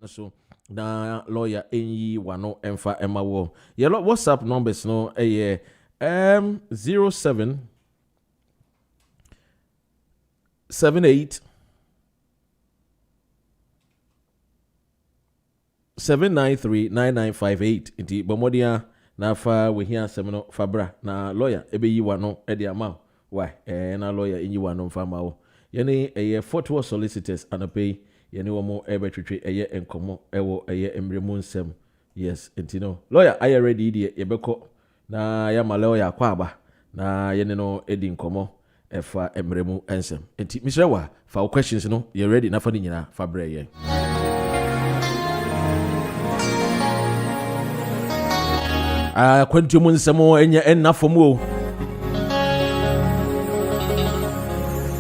so na lawyer enyi wano emfa ema wo ye WhatsApp numbers no 07 78 793 9958 inti bomodia na fa we hia asem no fabra na lawyer ebeyi wano e de ama why na lawyer enyi wano mfa ma wo ye ne Fortwell Solicitors anapay ye ne wo mo ebetwetwe enkomo ewo emremu nsem yes inti no lawyer are you ready die ye beko na ya ma lawyer akwaba na ye ne no edi nkomo efa emremu ensem inti misrewa fa questions no ye ready na fa ni nyina fabra ye kwantu mu nsemo enya ennafomu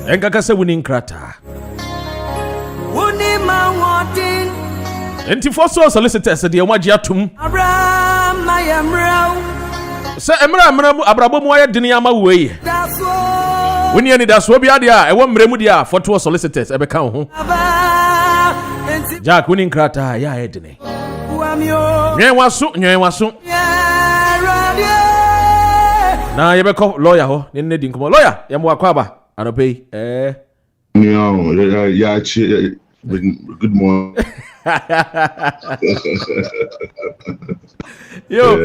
enkakase wuni nkrata wuni mawotin enti Fortwell Solicitors de omagye atum abrama yamrau se emra abrabo mu ayedene ama wei wuni ani daso bi ade a ewo mremu de a Fortwell Solicitors ebeka ho Jack wuni nkrata ya ayedene nyen waso na yebeko lawyer ho ne di nkomo lawyer yemo akwaba anopei no yeah good morning yo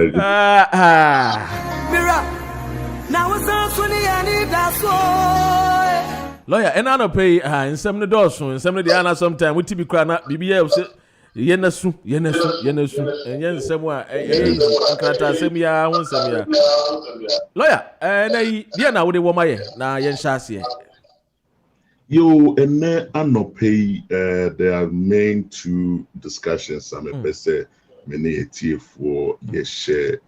mira now was Anthony and that's lawyer anopei nsem ne doso nsem ne dia na sometime we tibi kra na bibia se yenesu enyen nsem a nkrata asem ya ho nsem ya lawyer na yi dia na wo de wo maye na yen hase yo ene anopei there are main two discussions I'm a say many a for share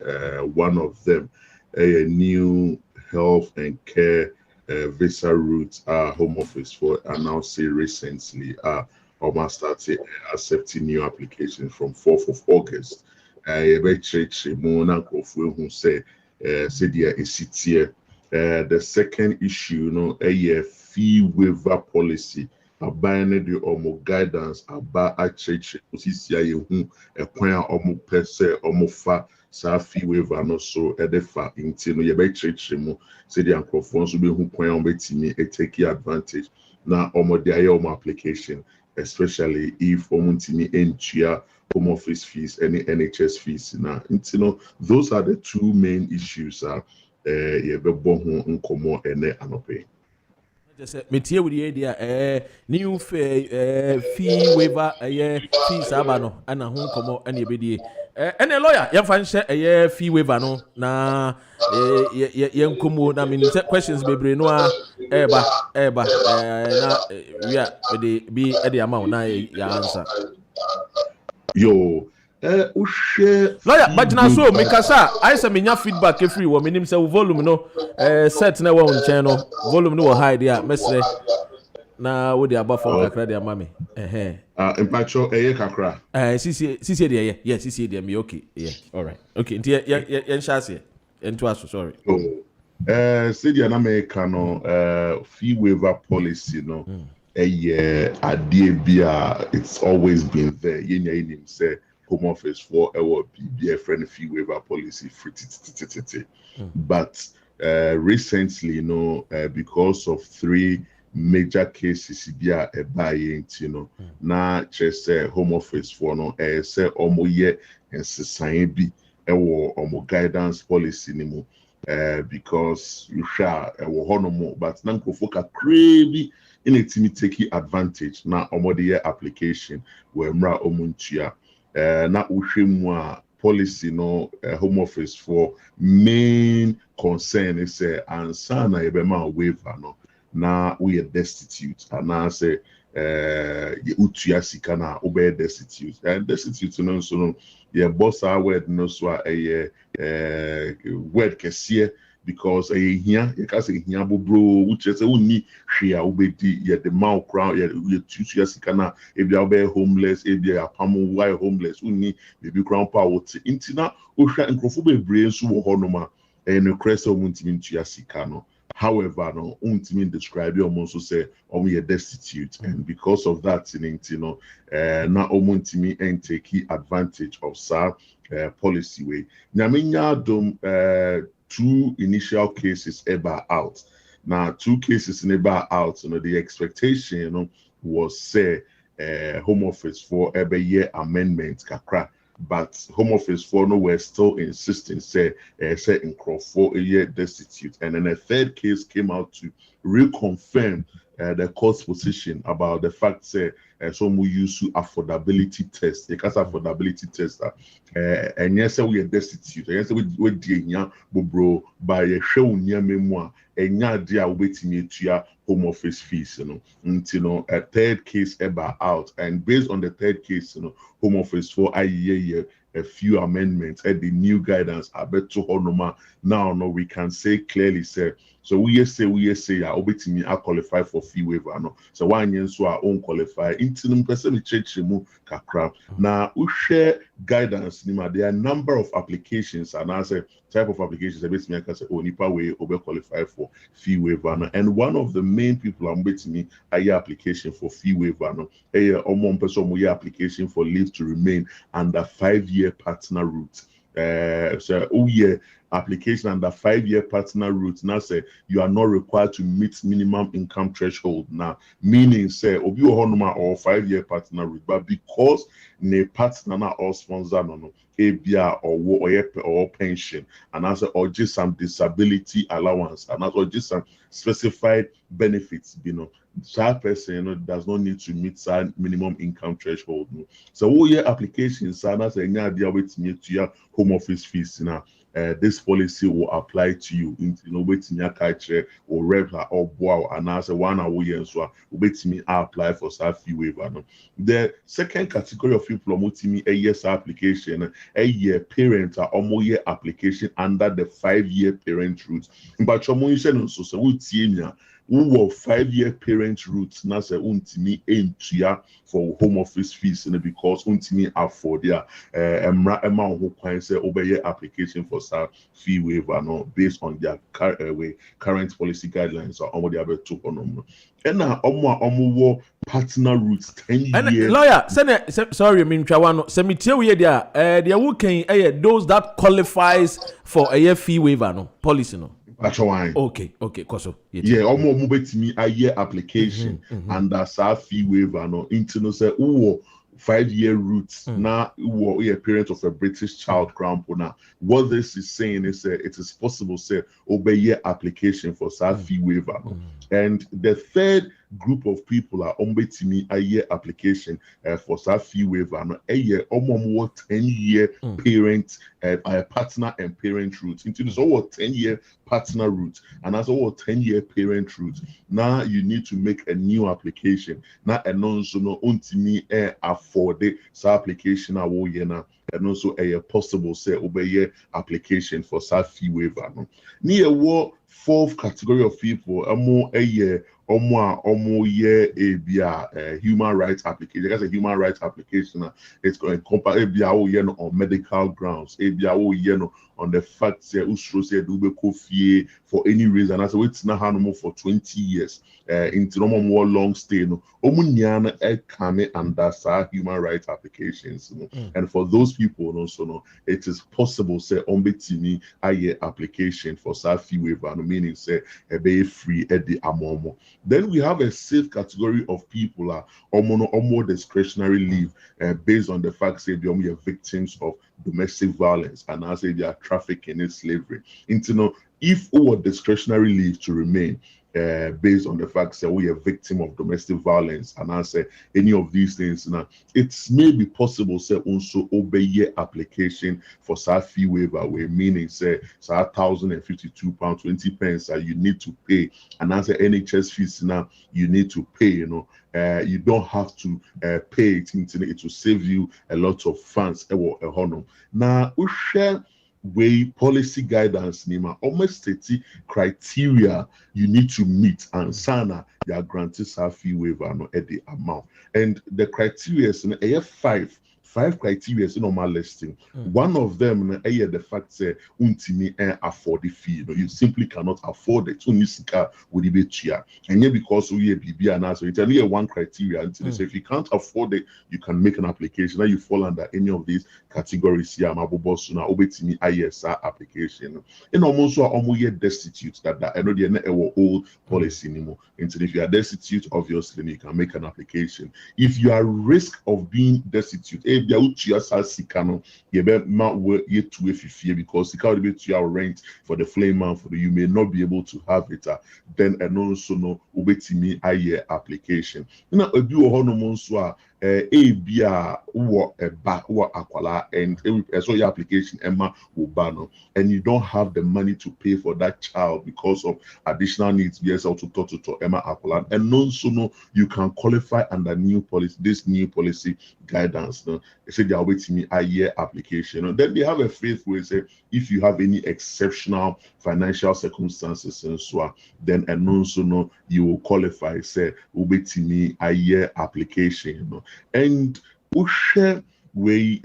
one of them a new health and care visa route home office for announced recently almost started accepting new applications from 4th of August. Who say the second issue, a fee waiver policy, a binary or guidance about a church, a point or per or fa sa fee waiver no so edefa intino ye be church mu say the microphones will be who point on betimi e take advantage na omode aye application, especially if omuntimi entua home office fees, any NHS fees. Now, those are the two main issues. metie wudi idea new fee waiver fees abano ana ho komo ana ebedie ene lawyer yemfa nhye fee waiver no na yenkomo na me questions bebre no eba na we are be the amount na ya answer yo lawyer but na so mikasa I say menya feedback free wo menim say volume no set na wo nchen no volume no wo high there mesre na wo dey above for kakra dey amame impacho kakra sisi dey yeah sisi dey me okay yeah all right okay nti ye nshase ento aso sorry say the American no fee waiver policy no adie bia it's always been there yenya inim say home office for our BBF friend fee waiver policy free but recently because of three major cases bia buying na just home office for no say omo ye ensesan bi omo guidance policy ni mu because you shall honomo but na nkofo ka crazy in it me taking advantage na omo the application where mra omuntua na uhwemu policy no home office for main concern is ansa na yebema waiver no na we are destitute and na say utua sika na obe destitute and destitute no so no ye boss our word no so word kese because here you can say here bro which say uni hwea obedi ye the mouth crown ye tutu sika na if you are homeless if you are pamo why homeless uni maybe crown power intina o hwa nkrofo bebre nso wo ho no ma no crest of muntimi ntua sika no However, no, untimi describe almost say we are destitute, and because of that, now untimi and take advantage of policy way. Nyaminya dom 2 initial cases ever out. Now 2 cases never out. The expectation, was say Home Office for every year amendment kakra. But Home Office for no were still insisting say in for a year destitute, and then a 3rd case came out to reconfirm the court's position about the fact say some we use affordability test. The case affordability test and yes we are destitute. Yes we dia bobro by a show near memoir and dia waiting to Home Office fees, until a 3rd case ever out, and based on the 3rd case, Home Office for a few amendments and the new guidance I bet to honor now we can say clearly say so we say I qualify for fee waiver no so one year so I own qualify into person church mu kakra now we share guidance there are a number of applications and as a type of applications I bet me I can say nipa way over qualify for fee waiver and one of the main people I'm betting me a application for fee waiver no one person we application for leave to remain under 5-year partner route. So application under 5-year partner route now say you are not required to meet minimum income threshold now, meaning say obi ohonoma or 5-year partner route, but because ne partner na or sponsor no ABR or pension and also or just some disability allowance and also just some specified benefits, that person does not need to meet that minimum income threshold. So all your applications that's any idea with me to your Home Office fees now. This policy will apply to you. Waiting your culture or regular or wow, and as a 1 hour year so wait me apply for fee waiver. The second category of people who me a year's application, a year parent or more year application under the 5-year parent route. But you so we who were 5-year parent route na say untimi entua for Home Office fees because untimi afford their emma who kwan say obey application for fee waiver based on their current policy guidelines or on the other two and now partner routes 10 years. Lawyer, sorry, Semitia we there who can those that qualifies for a year fee waiver policy Okay, koso. Yeah, almost move me a year application and that's our fee waiver into say 5-year routes now a parent of a British child crown now. What this is saying is it is possible say obey your application for fee waiver. And the 3rd group of people are me a year application for fee waiver a year almost 10-year parent partner and parent route into this over 10-year partner route and as over 10-year parent route. Now you need to make a new application now and also no me afford the application and also a possible say obey application for fee waiver. Near what 4th category of people a year human rights application. That's a human rights application. It's going to encompass on medical grounds, on the fact that for any reason. As it's not for 20 years. Into no more long stay. Omunyana under human rights applications. And for those people also it is possible say ombetimi a application for fee waiver, meaning say a be free at the amomo. Then we have a 6th category of people almost discretionary leave based on the fact that they are victims of domestic violence and as they are trafficking in slavery. If our discretionary leave to remain based on the fact that we are victim of domestic violence and answer any of these things now, it may be possible say also obey your application for fee waiver, where meaning say £1,052.20 you need to pay and answer NHS fees now you need to pay. You don't have to pay it. It will save you a lot of funds. Now we share way policy guidance nima almost 30 criteria you need to meet and sana you are granted fee waiver at the amount, and the criteria is 5 5 criteria in normal listing. One of them the fact say untimi afford the fee. You simply cannot afford it. Unisika would be cheap. And yet because we are BB and also it's only one criteria until so if you can't afford it, you can make an application. Now you fall under any of these categories here. Mabobosuna obetimi ISR application. And almost destitute that I know the old policy anymore. Until if you are destitute, obviously you can make an application. If you are at risk of being destitute, because rent for the flame man for the you may not be able to have it. Then and also no ubetimi aye application. Now a do bia akwala and so your application Emma Ubano and you don't have the money to pay for that child because of additional needs. Yes, also to Emma Akwala and also no you can qualify under this new policy guidance. No, they say they are waiting me a year application. And then they have a faith where say if you have any exceptional financial circumstances and so on, then and also no you will qualify. Say waiting me a year application. You know. And share way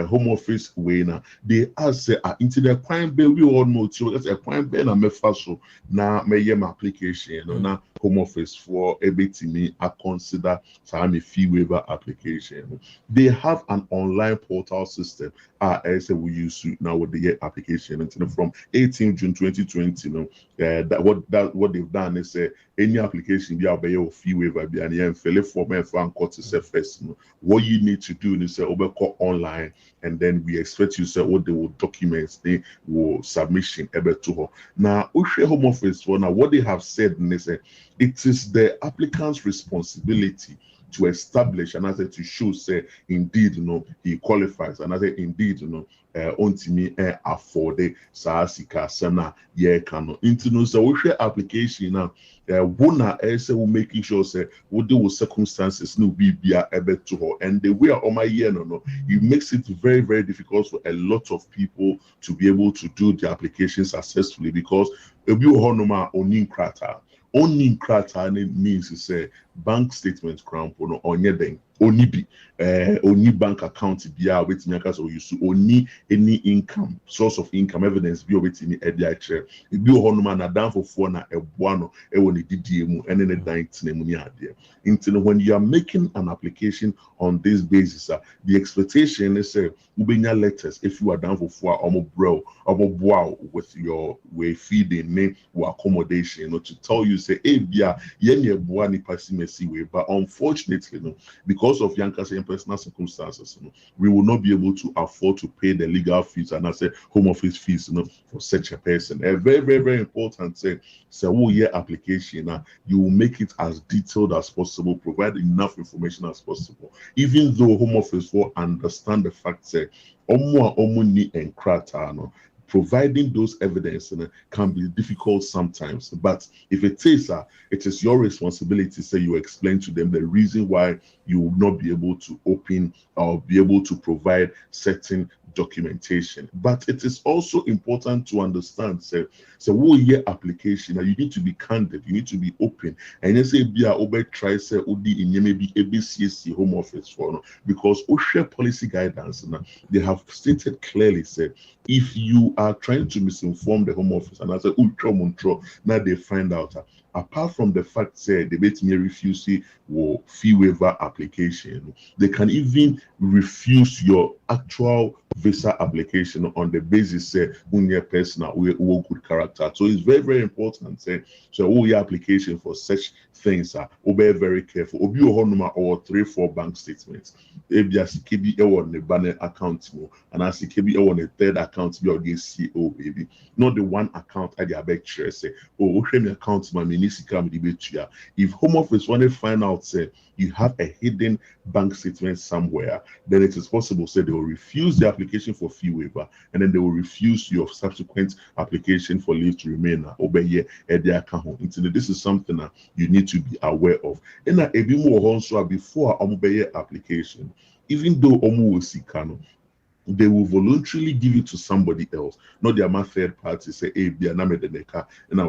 home office way now they ask into the crime bill we all know too that's a crime bill na me faso na me my application you know na home office for me I consider some fee waiver application. They have an online portal system as we use to now with the application and from 18 June 2020 you know what they've done is any application be obey your fee waiver be and fill it form and court to first you know, what you need to do is call online and then we expect you say what they will documents they will submission able to her. Now home office for now what they have said and they say it is the applicant's responsibility to establish and I say to show say indeed you know he qualifies and I say indeed you know ontimi afford saasika sana ye kano into no so we share application now wona say we making sure say we do with circumstances no be able to her and the way on my year no it makes it very very difficult for a lot of people to be able to do the application successfully because if you honoma onin krata only krata means to say bank statement crown no onye den only be only bank account be with me so you so only any income source of income evidence be with me e dia kire e bi ho no na dan fofo na eboa no e woni didie mu ene ne dan tinemu ni ade until when you are making an application on this basis the expectation is ubenya letters if you are down for omo boa with your way feeding name or accommodation you know, to tell you say bia ye ne boa ni pasimesi way but unfortunately no because of Yanka's personal circumstances you know, we will not be able to afford to pay the legal fees and I say home office fees you know for such a person. A very very very important say year application you will make it as detailed as possible, provide enough information as possible, even though home office will understand the fact say omuni and krata no providing those evidence can be difficult sometimes, but if it is your responsibility. Say you explain to them the reason why you will not be able to open or be able to provide certain documentation. But it is also important to understand so year application you need to be candid, you need to be open, and you say be over try say odi in maybe ABCC home office for because OSHA policy guidance they have stated clearly said if you are trying to misinform the home office and I say now they find out apart from the fact say they may refuse or fee waiver application, they can even refuse your actual visa application on the basis say your personal or good character. So it's very very important say so all your application for such things be very careful. Obi or 3-4 bank statements. Kebi on the banner account and as kebi on the third account be against CO baby. Not the one account at the back share say oh me account my if home office want to find out say you have a hidden bank statement somewhere, then it is possible say they will refuse the application for fee waiver and then they will refuse your subsequent application for leave to remain obey at their account. This is something that you need to be aware of. And a bit more also before obey application, even though omu sikano they will voluntarily give it to somebody else, not their third party. Say, hey, be an American, and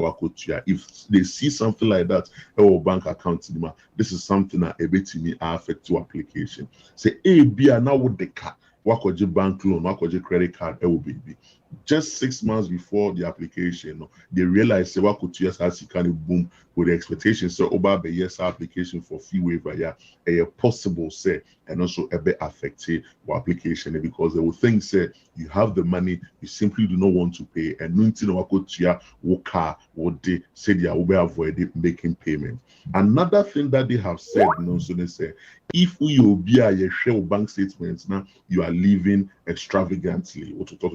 if they see something like that, or bank account, this is something that a bit me affect to application. Say, hey, be an now with the car, wakoje bank loan, wakoje credit card, baby. Just 6 months before the application, they realize say what could yes has kind of boom with the expectation. So about the yes application for fee waiver, yeah, a possible say and also a bit affected your application because they will think say you have the money, you simply do not want to pay, and nothing what could you car what they say they will avoid making payment. Another thing that they have said, so they say if you be a share bank statements now you are living extravagantly, what to talk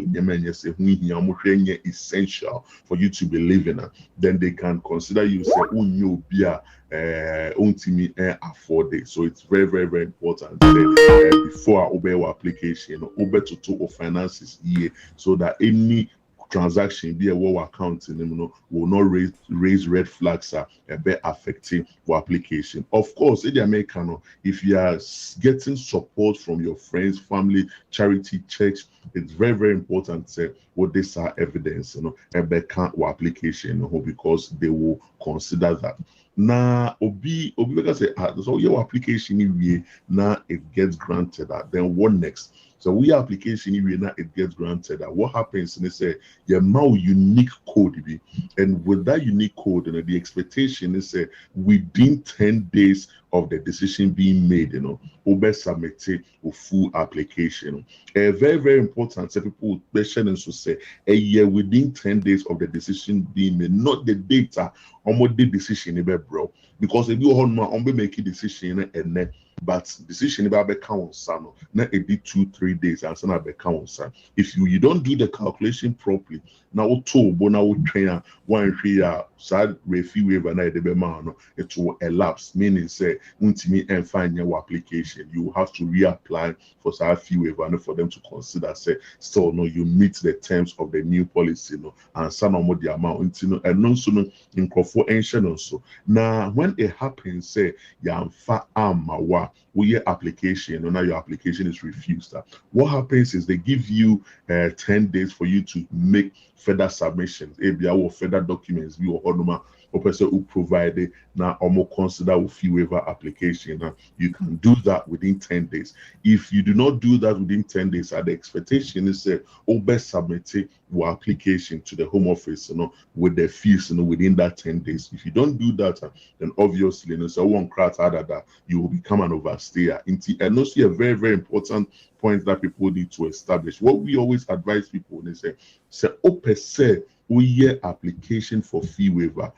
essential for you to be living, then they can consider you say afford it. So it's very, very, very important before I obey our application, obey to finances here, so that any transaction be a war account will not raise red flags affecting your application. Of course, in the American, if you are getting support from your friends, family, charity checks, it's very, very important to what these are evidence, can't your application, because they will consider that. Now, obi because so your application now it gets granted. Then what next? So we application now it gets granted. What happens? And they say your more unique code be, and with that unique code, and the expectation is within 10 days of the decision being made, Uber submitted a full application. Very, very important. So people question and so say a year within 10 days of the decision being made, not the data on what the decision bro. Because if you on make a decision and but decision about account son not a bit 2-3 days and son account son. If you don't do the calculation properly, now two now train one year sad refi waiver na the man it will elapse, meaning say me and find your application, you have to reapply for sad fee waiver and for them to consider say still no you meet the terms of the new policy and some of the amount and no sooner in also. Now when it happens say yamfa amawa your application or now your application is refused, what happens is they give you 10 days for you to make further submissions, ABI or further documents you or person who provided now almost consider a fee waiver application. You can do that within 10 days. If you do not do that within 10 days, the expectation is best submit your application to the Home Office with the fees within that 10 days. If you don't do that, then obviously so one crack that you will become an overstayer. And also a very, very important point that people need to establish. What we always advise people is say application for fee waiver.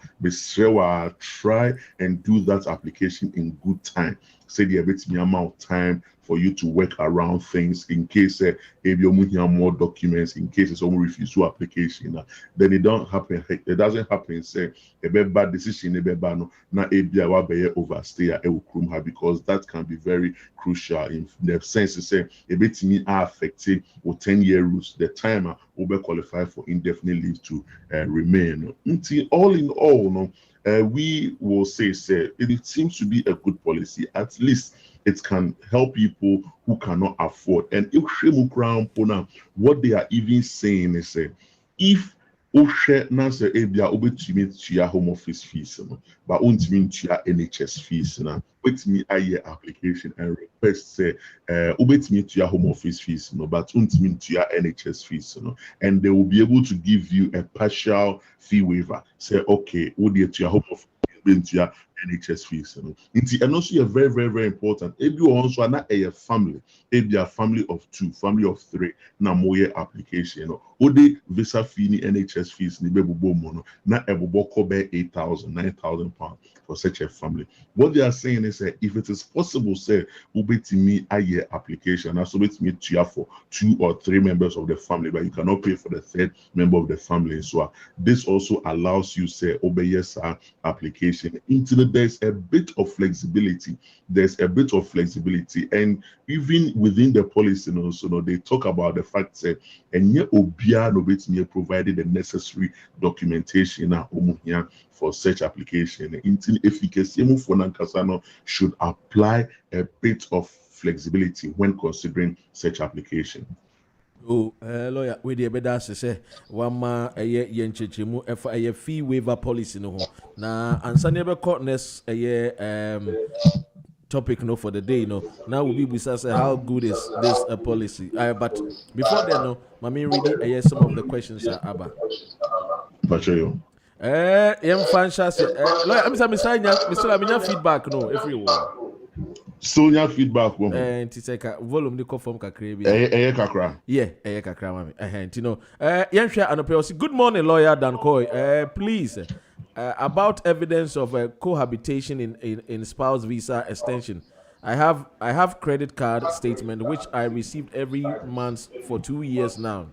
Try and do that application in good time. Say the bit me amount of time for you to work around things in case if you more documents, in case someone refuse to application, then it don't happen. It doesn't happen. Say a bad decision, na overstay because that can be very crucial in the sense to say a bit me are affecting or 10-year rules. The timer will qualify for indefinite leave to remain. Until all in all, we will say it seems to be a good policy. At least it can help people who cannot afford. And what they are even saying is if Nasa Abia Obetimi Home Office fees, but NHS fees with me a year application and request Obetimi Home Office fees, but NHS fees, and they will be able to give you a partial fee waiver. Say, okay, would you to your Home Office into NHS fees, and also very, very, very important. If you also are not a family, if you are family of 2, family of 3, na moye application, the visa fee NHS fees ni bebubo mono na ebuboko be 8,000, 9,000 pounds for such a family. What they are saying is if it is possible, say ubetimi a year application, also ubetimi to for 2 or 3 members of the family, but you cannot pay for the 3rd member of the family. So this also allows you say obey application into there's a bit of flexibility. There's a bit of flexibility, and even within the policy, they talk about the fact that and provided the necessary documentation for such application. Until efficacy should apply a bit of flexibility when considering such application. Oh, lawyer, we the beda say one ma yen chechemu efa fee waiver policy no ho. Na ansa ne be courtness topic no for the day no. Now will be say how good is this policy? But before then no, mami ready some of the questions are aba. Pacheco. Yem fan say lawyer, I'm say Mr. feedback no every wall. Sonia feedback woman. And it's like a volume the conform kakra bi. Kakra. Yeah, kakra mami. You know. Yɛnhwɛ anɔpɛ ɔsi good morning lawyer Dan Koy. Please about evidence of cohabitation in spouse visa extension. I have credit card statement which I received every month for 2 years now.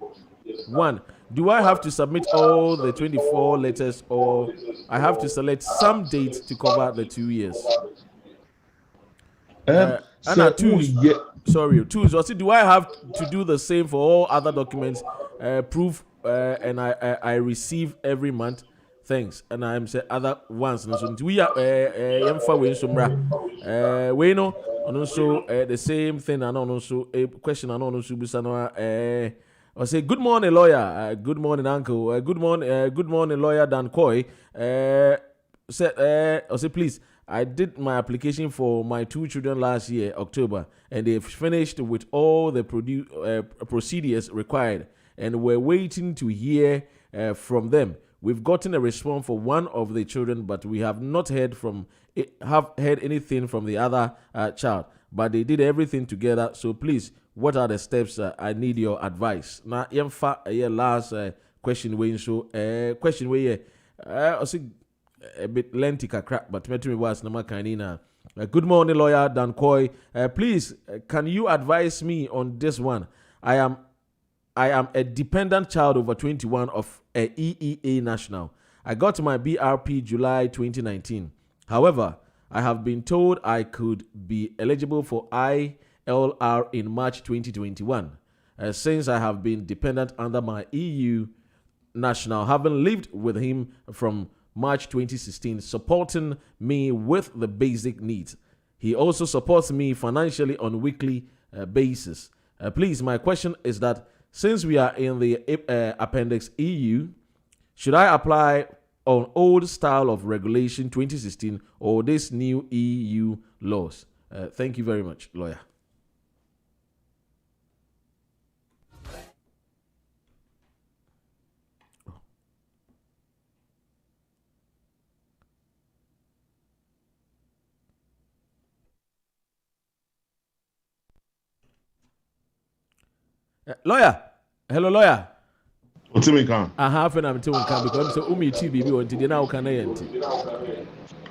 One, do I have to submit all the 24 letters or I have to select some dates to cover the 2 years? Two. So, do I have to do the same for all other documents? Proof and I receive every month. Thanks. And I'm say other ones. So we are we know and also the same thing and also a question and also I say good morning lawyer. Good morning uncle. Good morning lawyer Dan Koy. Say please. I did my application for my 2 children last year, October, and they've finished with all the procedures required, and we're waiting to hear from them. We've gotten a response for one of the children, but we have not heard anything from the other child. But they did everything together. So please, what are the steps? I need your advice. Now, last question we question we a bit lengthy kakra, but me was nama kanina. Good morning, lawyer Dan Koy. Please, can you advise me on this one? I am a dependent child over 21 of a EEA national. I got my BRP July 2019. However, I have been told I could be eligible for ILR in March 2021. Since I have been dependent under my EU national, having lived with him from March 2016, supporting me with the basic needs. He also supports me financially on a weekly basis. Please, my question is that since we are in the Appendix EU, should I apply on old style of regulation 2016 or this new EU laws? Thank you very much, lawyer. Lawyer, hello lawyer. What's it mean? I have an I'm telling you because I'm so TV wanted now can I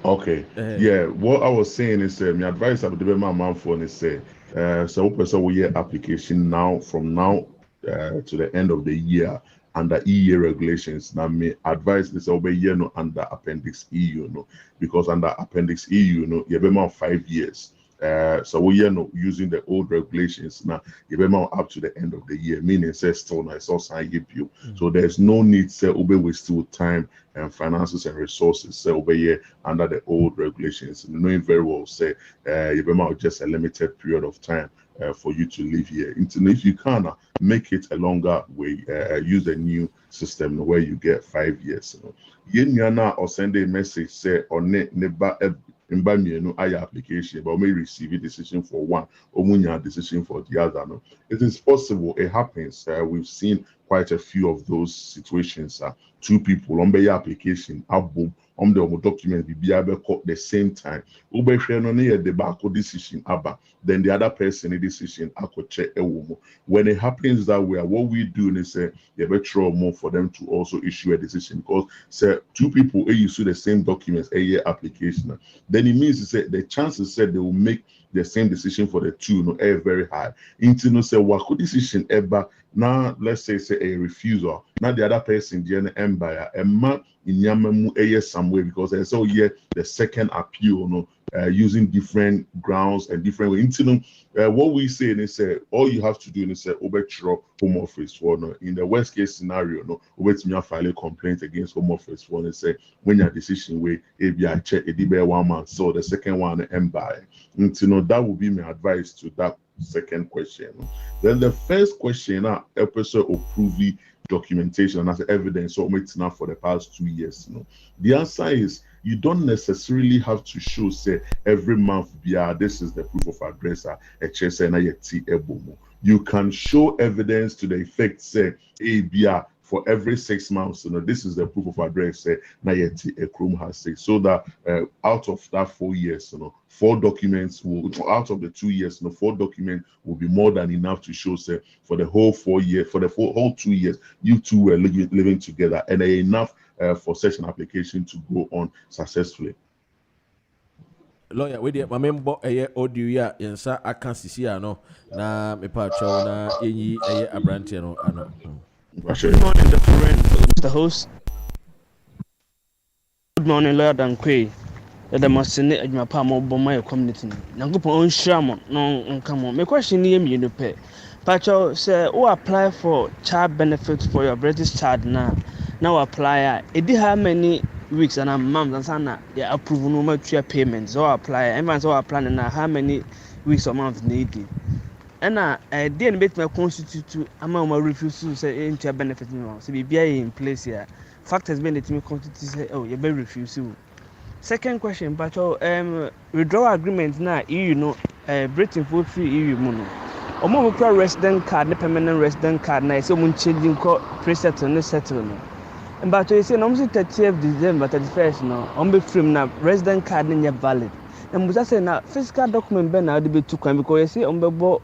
Okay. Yeah, what I was saying is my advice I would give my mom for is so person will hear application now from now to the end of the year under EU regulations. Now my advice is obey no under Appendix EU no because under Appendix EU no you be 5 years. So we are not using the old regulations now. You remember up to the end of the year, meaning says still now it's also you. So there's no need to obey with still time and finances and resources. So obey here under the old regulations. And knowing very well, say you remember just a limited period of time for you to live here. And if you can make it a longer way, use a new system where you get 5 years. You know, or send a message say on application, but may receive a decision for one or decision for the other. No, it is possible. It happens. We've seen quite a few of those situations. Two people on the application, boom, on the document be able to the same time. The back decision, then the other person a decision check. When it happens that way, what we do is say you better more for them to also issue a decision because say two people issue the same documents a year application. Then it means that the chances said they will make the same decision for the two no very high. Into no say what could decision ever now let's say a refusal. Now the other person the empire and in Yamamu some way because they so yeah the second appeal no using different grounds and different way. Into what we say is all you have to do is say overthrow home office for no in the worst case scenario no over file a complaint against home office for and say when your decision way check a 1 month so the second one empire. That would be my advice to that second question. Then the first question, episode approve documentation and as evidence so it's now for the past 2 years. The answer is you don't necessarily have to show say every month this is the proof of address you can show evidence to the effect say for every 6 months, this is the proof of address. A Chrome has said so that out of that 4 years, 4 documents will out of the 2 years, 4 documents will be more than enough to show say for the whole 4 years, for the whole 2 years, you two were living together, and enough for such an application to go on successfully. Lawyer, we did my member audio ya yensa aka sisi ano na me pa chow na yenyi abrante no ano. Good morning, Dr. Ren, Mr. Host. Good morning, Lawyer Dankwe. The Masine at my palm of my community. Nangupo on Shamon, no, come on. My question is, you pay. Pacho say, who apply for child benefits for your British child now apply. It did how many weeks and a month and sana, yeah, approve no much payments or apply. Everyone's all applying now how many weeks or months needed. And I didn't bet my constitute among my refusal to say into benefit no. So be in place here. Fact has been that me constitute say, oh, you better refuse. Second question, but withdrawal agreement now EU Britain for free EU mono. Omo pro resident card, the permanent resident card now so mun changing co pre-settle no settle no. And but you say no 30th December 31st no, be free na resident card no valid. And Musa say na physical document be na be too can because you say bo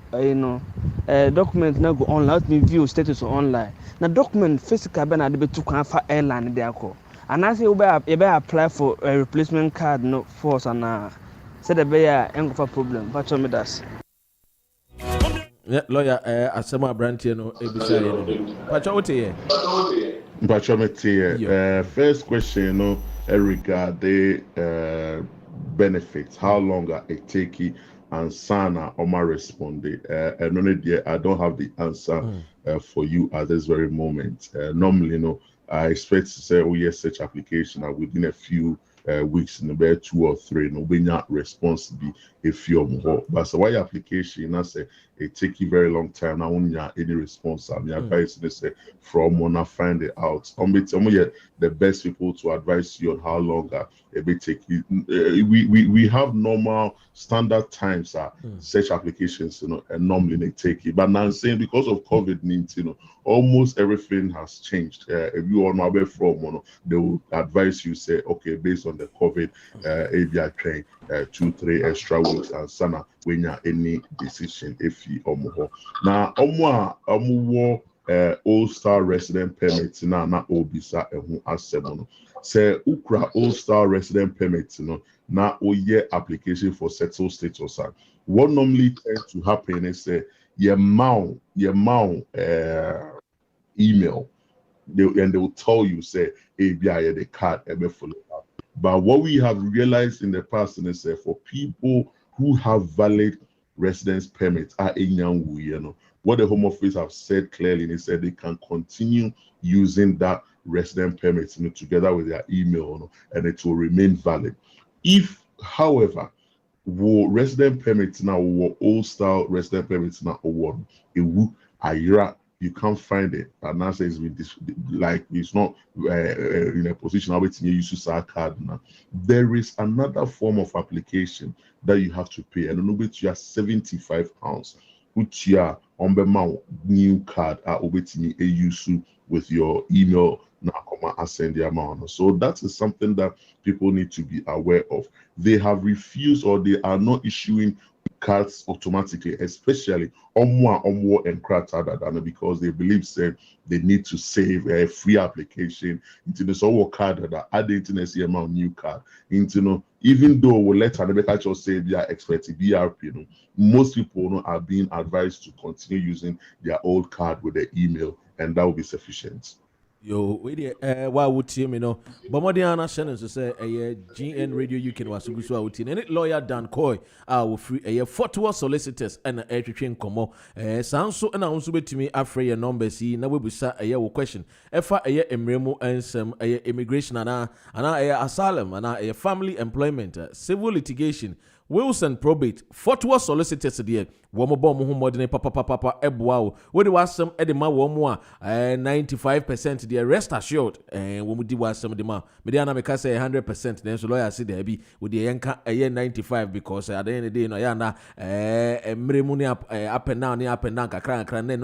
document na go online let me view status online. Na document physical be na be too can for airline dey akọ. And I say you be apply for a replacement card no force and say the be engo problem. But me das. Yeah, lawyer asema abrante no ebisa no. Pacho wote ye. Pacho mete first question regard the benefits, how long it take and Sana Oma responded. I don't have the answer for you at this very moment. Normally, I expect to say, oh yes, such application within a few weeks, in about 2 or 3, we not response be a few more. But so why application, I say it take you very long time. I won't have any response. I'm advice they say from when I find it out. The best people to advise you on how long it may take you. We have normal standard times such applications, and normally they take it. But now I'm saying because of COVID-19, almost everything has changed. If you are not away from, they will advise you say, okay, based on the COVID, ABI train 2-3 extra weeks and sana when you any decision if you now All-Star resident permit na obisa ehu asem say ukra All-Star resident permit na oye application for settled status. What normally tends to happen is say your mount email they will tell you say ABI the card ever follow up. But what we have realized in the past is for people who have valid residence permits what the Home Office have said clearly, they said they can continue using that resident permit together with their email and it will remain valid. If, however, resident permits now or old style resident permits now or you can't find it. And now says like it's not in a position where you use a card now. There is another form of application that you have to pay, and you are £75, which you are on the new card a use with your email now send the amount. So that is something that people need to be aware of. They have refused or they are not issuing cards automatically, especially on and crowd because they believe they need to save a free application into the so card that add the internet amount new card into even though we let her say they are expecting BRP, most people are being advised to continue using their old card with their email, and that will be sufficient. Yo, we why would you know? But more than I say, GN Radio UK was so out in any lawyer Dan Coy, our free Fortwell Solicitors and a train como. Sounds so and also to me after your number see now we say a question. If a emremo and some immigration and asylum and a family employment, civil litigation. Wilson probate, Fortwell Solicitors there. wɔn bɔ wɔn ho mmɔden papa ɛboa o wɔde wasɛm ɛde ma wɔn a 95% deɛ rest assured wɔn di wasɛm de ma mede ana meka sɛ 100% nanso lawyer si de bi wɔde yɛnka ɛyɛ 95 because at the end of the day no yɛ na mmerɛ mu ne up and down kakra ne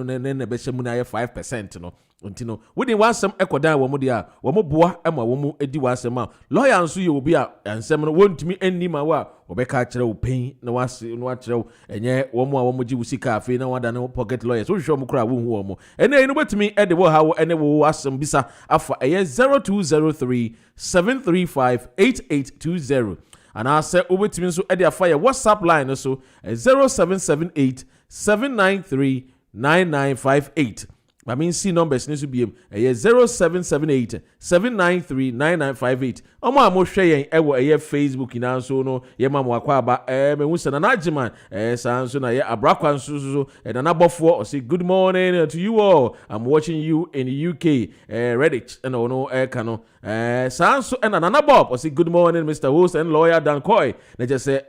bɛhyɛ mu na yɛ 5% no nti no wodi wasɛm ɛkɔdan wɔn de a wɔn boa ɛma wɔn edi wasɛm a lawyer nso yɛ obi a nsɛm no wɔntumi anim a wa wɔbɛka akyerɛ wo pain na wakyerɛ wo ɛnyɛ wɔn a wɔn gye wo sika afei na wada ne pocket lawyers wohwehwɛ wɔn kora wo hu wɔn ɛnɛ no bɛtumi ɛde wɔ ha wo ɛne wo asɛm bisa afa ɛyɛ 0203 735 8820 anaasɛ wobɛtumi nso ɛde afa yɛ WhatsApp line no so 0778 793 9958 I mean, see numbers needs to be 0778 793 9958. Omo amo hwe yen Facebook ina so no ye mamo akwa aba me hu se na najiman sanso na ye abrakwa nso na nabofo o say good morning to you all. I'm watching you in the UK. Reddit and no ka no sanso na nanabob o say good morning Mr. Host and lawyer Dankoy. Na just say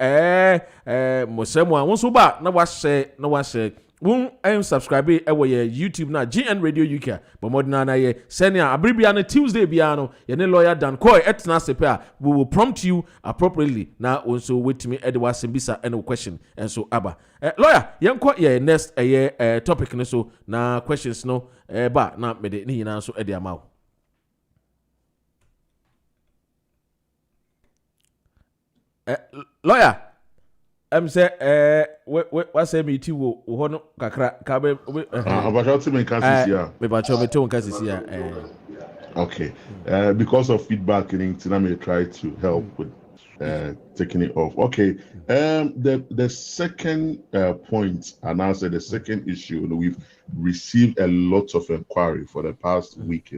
mosemo a wonso ba na wa share Wun subscribe ewo ye YouTube na GN Radio UK. But modern na ye senia abribia na Tuesday bia no ye ne lawyer Dan Koy etna sepe a we will prompt you appropriately. Na also wait me edwa sembisa any question and so aba. Lawyer yenko ye next topic no so na questions no ba na mede ni nyina so ede amawo. Lawyer say what say me ti wo ho no kakra ka be about me cases here me ba cho me to cases here okay because of feedback in I try to help with taking it off. Okay, the second point, and I said the second issue, we've received a lot of inquiry for the past week,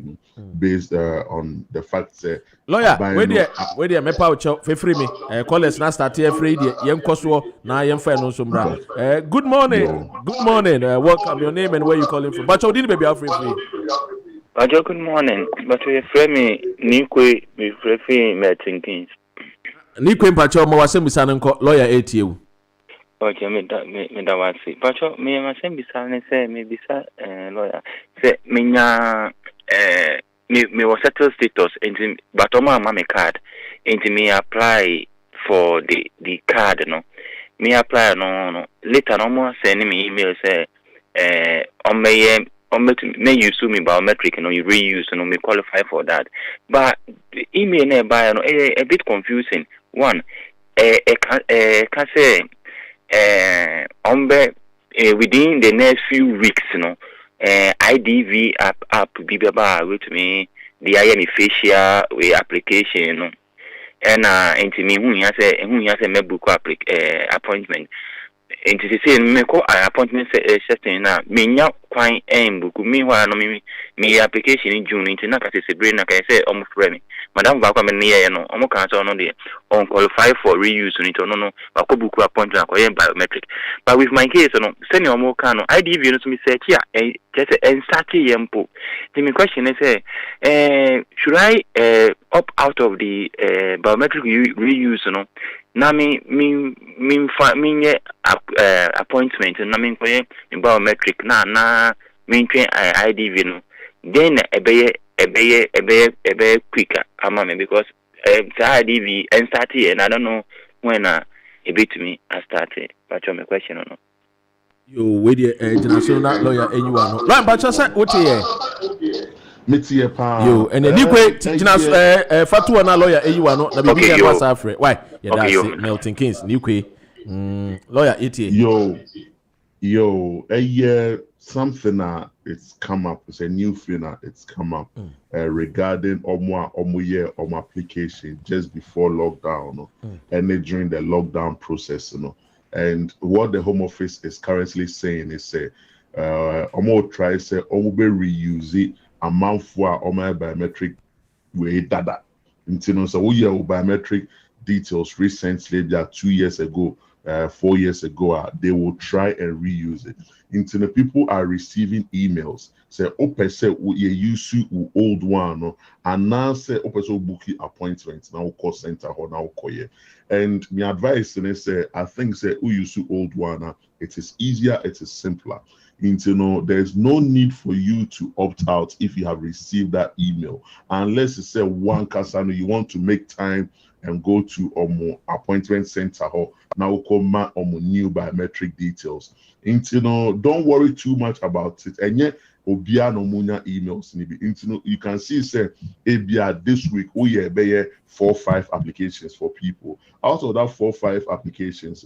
based on the fact that lawyer, where there, me power free me. Call us now. Start here free. Young Coswo now. Young friend no sombra. Good morning. Good morning. Welcome. Your name and where you calling from? But you didn't be free. Good morning. But we frame me Nikwe. We frame me thinking. Nikwe mpacho mo wasem bisa nko lawyer ATU. Okay, me da wasi. Pacho me wasem bisa ne say me bisa lawyer. Say me nya me was settle status into but o ma me card into me apply for the card no. Me apply no later no more send me email say on may use me biometric, you reuse, me qualify for that. But the email nearby, a bit confusing. One, can say, within the next few weeks, IDV app be with me, the INE facial application, and into me who has a book appointment. And to say, me call an appointment setting now, me now quite book me while me application in June into not as a brain, like I say, almost ready. Madam Bakum near no, almost cancel on the qualify for reuse unit or no, a book appointment or biometric. But with my case, no, send your more cano. I give you to me say, yeah, just and sati yampo. The question is, should I opt out of the biometric reuse, no? Na me appointment na me koye biometric na me train IDV no then ebe quicker ama me because IDV and start here and I don't know when a bit to me I started but your question or no yo we the international lawyer anyone no right but you say what here metie pa yo and then Nikwe tina Fortwell na lawyer anyone no na be no what's afre why yeah that's it Milton Keynes Nikwe lawyer ETA yo something it's come up, it's a new thing it's come up regarding omo application just before lockdown and during the lockdown process and what the Home Office is currently saying is say omo try say omo be reuse it amount for omo biometric way data until so we have biometric details recently 2 years ago 4 years ago they will try and reuse it until the people are receiving emails say open say you use old one and now say open so booking appointments now call center or now call and my advice is say I think say who use old one It is easier, it is simpler. There's no need for you to opt out if you have received that email, unless you say one casano you want to make time and go to appointment center or now come new biometric details. Don't worry too much about it. And yet obia no munya emails you can see say this week we have 4-5 applications for people. Out of that 4-5 applications,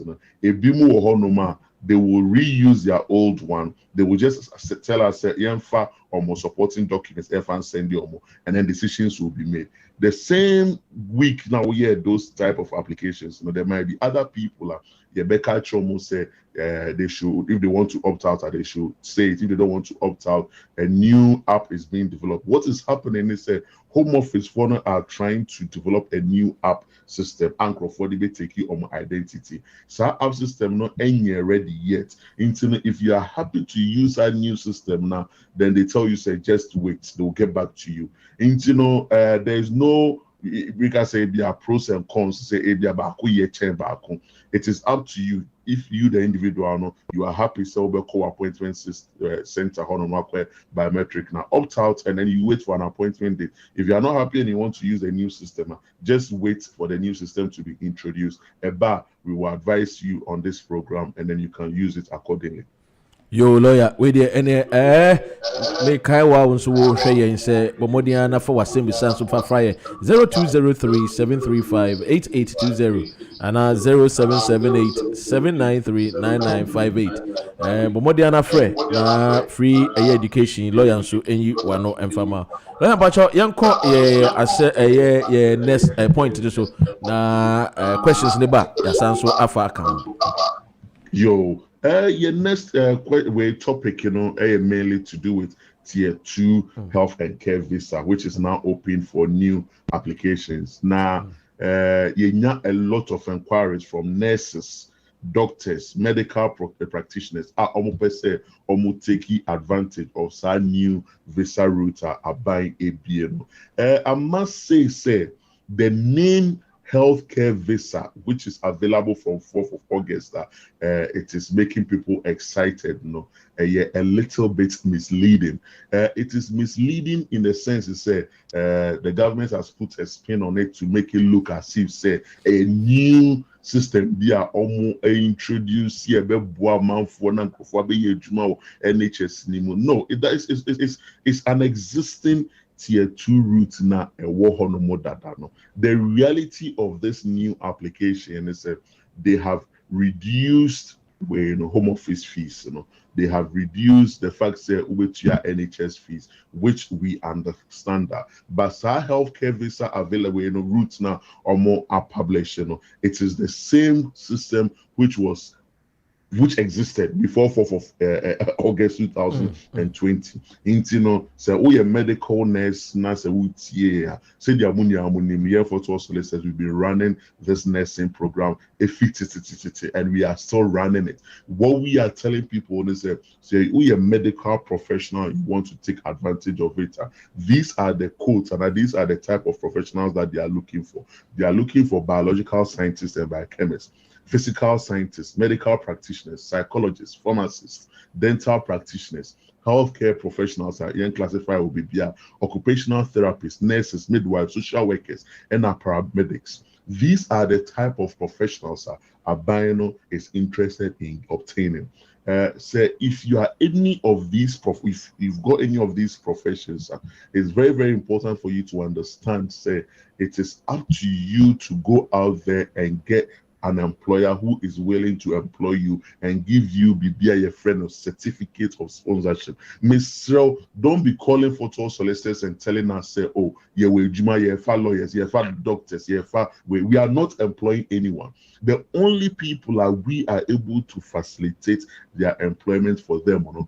they will reuse their old one. They will just tell us for almost supporting documents and send you, and then decisions will be made. The same week now we hear those type of applications. There might be other people Rebecca Chomo say they should, if they want to opt out, they should say it. If they don't want to opt out, a new app is being developed. What is happening is Home Office are trying to develop a new app system. Anchor for the take you on identity. So app system not any ready yet. If you are happy to use that new system now, then they tell you say just wait, they'll get back to you. There's no, we can say there are pros and cons. Say it is up to you. If you, the individual, you are happy, so co-appointment center biometric now opt out, and then you wait for an appointment date. If you are not happy and you want to use a new system, just wait for the new system to be introduced. We will advise you on this program, and then you can use it accordingly. Yo lawyer, we there any make Kaiwa unso wo hwe yen say bomodia na for wasem bisa so fa fryer 0203-735-8820 and 0778-793-9958. Bomodia na free education lawyer so enyi wano emfama. Lawyer pacho yanko ye next point to so na questions ne ba ya sanso afa account. Your next topic, mainly to do with Tier 2 health and care visa, which is now open for new applications. Now, you have a lot of inquiries from nurses, doctors, medical practitioners are almost taking advantage of that new visa route are buying a BNO. I must say, the name healthcare visa, which is available from 4th of August, it is making people excited, a little bit misleading. It is misleading in the sense the government has put a spin on it to make it look as if a new system they are almost introduced here NHS. No, it's an existing Tier 2 route now. The reality of this new application is they have reduced home office fees. They have reduced the fact that which your NHS fees, which we understand that. But our healthcare visa available routes now are more are published. It is the same system which existed before 4th of August 2020. So we a medical nurse, Fortwell Solicitors, we've been running this nursing program, and we are still running it. What we are telling people is we a medical professional, you want to take advantage of it. These are the codes, and these are the type of professionals that they are looking for. They are looking for biological scientists and biochemists, physical scientists, medical practitioners, psychologists, pharmacists, dental practitioners, healthcare professionals are classified will be occupational therapists, nurses, midwives, social workers, and our paramedics. These are the type of professionals Abino is interested in obtaining. If you are any of these if you've got any of these professions, it's very, very important for you to understand. It is up to you to go out there and get an employer who is willing to employ you and give you a friend of certificate of sponsorship. Miss Cheryl, don't be calling Fortwell Solicitors and telling us, oh, yeah, we're lawyers, doctors, we are not employing anyone. The only people we are able to facilitate their employment for them, are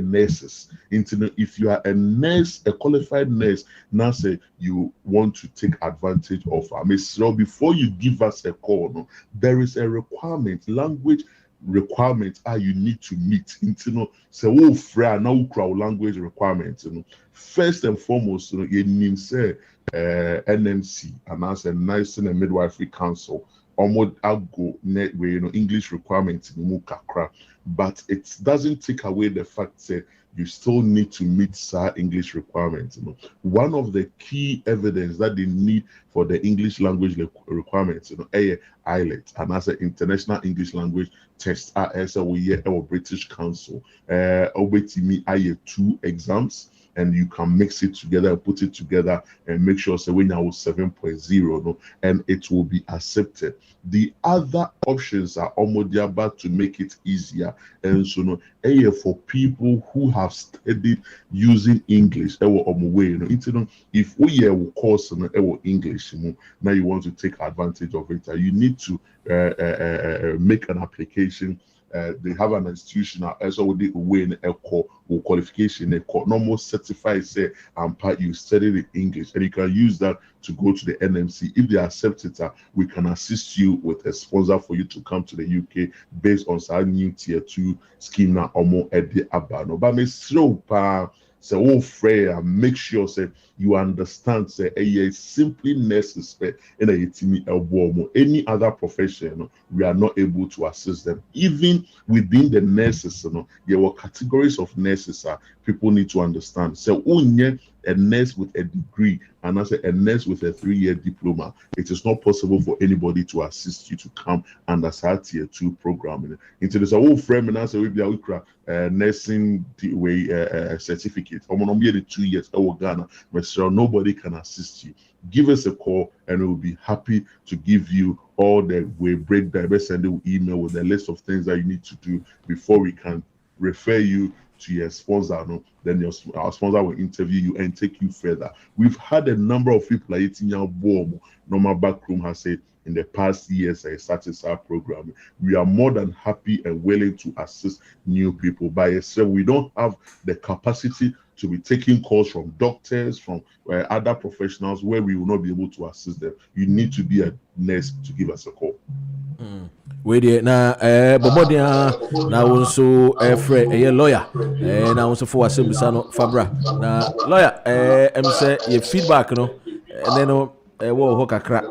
nurses. If you are a nurse, a qualified nurse, now say you want to take advantage of Miss Cheryl, before you give us a call, there is a requirement, language requirements you need to meet. Language requirements. First and foremost, you need say NMC, and as a Nursing and Midwifery Council, English requirements in Mukakra. but it doesn't take away the fact that you still need to meet SAR English requirements. One of the key evidence that they need for the English language requirements, IELTS, and as an international English language test, as a British Council, me 2 exams. And you can mix it together and put it together and make sure so when you have 7.0, and it will be accepted. The other options are almost about to make it easier. And so for people who have studied using English, if we have course in English, now you want to take advantage of it, you need to make an application. They have an institution as well with win a qualification, a normal certified say you studied in English, and you can use that to go to the NMC. If they accept it, we can assist you with a sponsor for you to come to the UK based on our new tier 2 scheme now almost at the abano. But me slow so fair, make sure say you understand say is simply necessary in a any other profession. We are not able to assist them. Even within the nurses, there were categories of nurses people need to understand. So a nurse with a degree and as a nurse with a 3-year diploma, it is not possible for anybody to assist you to come under tier 2 program. Into this whole frame and as a nursing certificate. I'm gonna be 2 years Ghana, but sure nobody can assist you. Give us a call and we'll be happy to give you all the way breakdown. Send an email with a list of things that you need to do before we can refer you to your sponsor. Then our sponsor will interview you and take you further. We've had a number of people like Normal Backroom has said in the past years I started our program. We are more than happy and willing to assist new people. By yourself, we don't have the capacity to be taking calls from doctors, from other professionals where we will not be able to assist them. You need to be a nurse to give us a call. We did na bomodia na also a lawyer na also for Asembisano Fabra na lawyer em say your feedback no and then wo kakra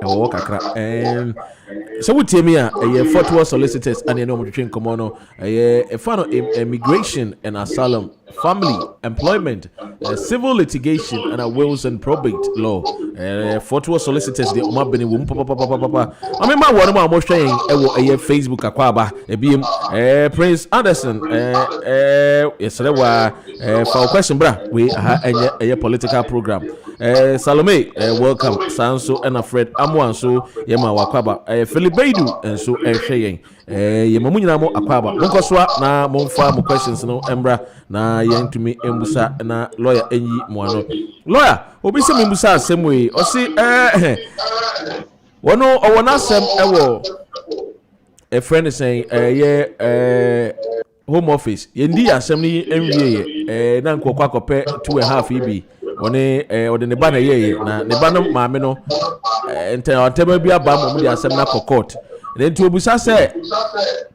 so we tell me a Fortwell Solicitors and you know mo twin komo no a fan of immigration and asylum, family, employment, civil litigation and a wills and probate law. Fortwell Solicitors the oma beni wo papa I mean my one more mo hwen e Facebook akwaba e biem Prince Anderson yesterday wa for question bra we a political program. Salome, welcome. Sanso and Fred Amwanso, Yema Wakwaba, Philip Baidu, and so Shayen. Yemamunamo Akwaba. Monkoswa, na Monfa, questions, no Embra, na yen to me, Embusa, na lawyer Enyi Moano. Lawyer, Obisa Mimbusa, same way, or see, one or one asem, a friend is saying, Home Office, Yendi Assembly, MVA, Nanko Kwakope, 2.5 EB. One or the Nebana ye na Nebana Mamino and Tema be a bam of the Assembly court. Then to Busa say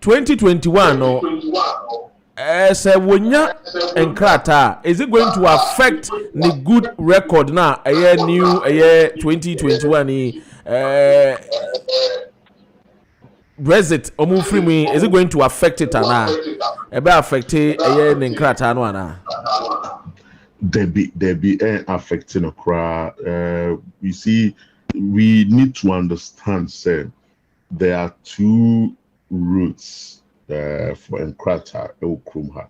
2021 or say Wunya and Krata, is it going to affect the good record now? A year new, a year 2021 Brexit or move free me, is it going to affect it now? About affect a year in Krata no ana. There be affecting a crowd. You see, we need to understand, sir, there are 2 routes for Nkrata Krumha.